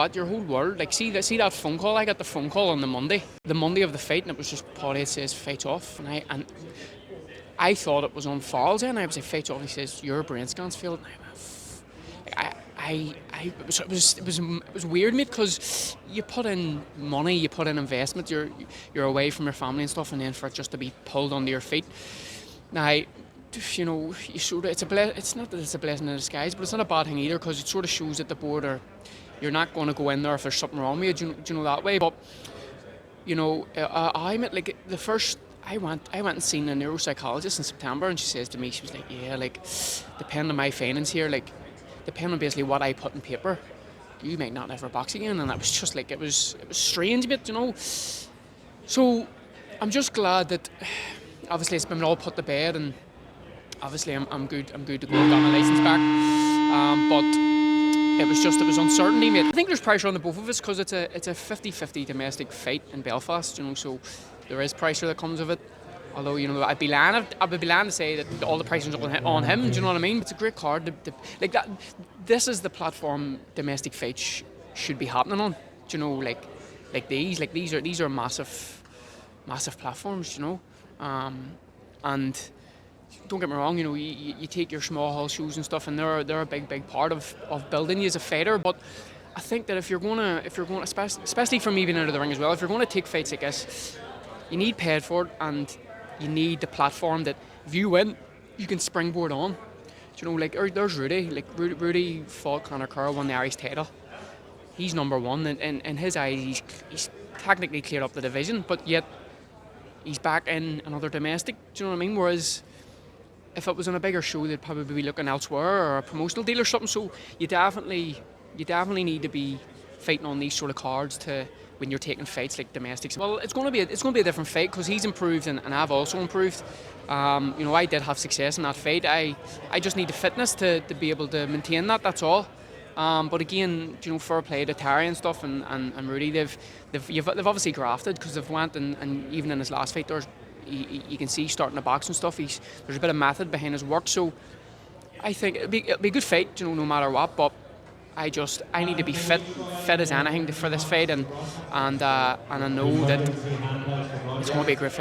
But your whole world, like see that phone call. I got the phone call on the Monday of the fight, and it was just Paddy. It says fight off, and I thought it was on Falls, and I was like fight off. He says your brain scan's failed. It was weird, mate, because you put in money, you put in investment, you're away from your family and stuff, and then for it just to be pulled onto your feet. Now, you know, you sort of it's not that it's a blessing in disguise, but it's not a bad thing either, because it sort of shows that the board are, you're not going to go in there if there's something wrong with you, do you know that way. But you know, I met like the first. I went and seen a neuropsychologist in September, and she says to me, she was like, yeah, like depending on my findings here, like depending on basically what I put in paper, you might not ever box again. And that was just like it was strange a bit, you know. So I'm just glad that obviously it's been all put to bed, and obviously I'm good to go. I've got my licence back, but it was uncertainty, mate. I think there's pressure on the both of us because it's a 50-50 domestic fight in Belfast, you know. So there is pressure that comes with it. Although, you know, I'd be lying to say that all the pressure's on him. Do you know what I mean? It's a great card. Like that. This is the platform domestic fights should be happening on. Do you know, like these are massive platforms. You know, and don't get me wrong. You know, you take your small hall shows and stuff, and they're a big part of building you as a fighter. But I think that if you're gonna, especially for me being out of the ring as well, if you're going to take fights like this, you need paid for it, and you need the platform that if you win, you can springboard on. Do you know, like there's Rudy. Like Rudy fought Conor Curl, won the Irish title. He's number one, and in his eyes, he's technically cleared up the division, but yet he's back in another domestic. Do you know what I mean? Whereas if it was on a bigger show, they'd probably be looking elsewhere or a promotional deal or something. So you definitely need to be fighting on these sort of cards to when you're taking fights like domestics. Well, it's going to be a different fight because he's improved and I've also improved. You know, I did have success in that fight. I just need the fitness to be able to maintain that. That's all. But again, you know, fair play to Terry and stuff and Rudy. They've obviously grafted because they've went and even in his last fight, you can see starting to box and stuff. There's a bit of method behind his work. So I think it'll be a good fight, you know, no matter what. But I need to be fit as anything for this fight, and I know that it's going to be a great fight.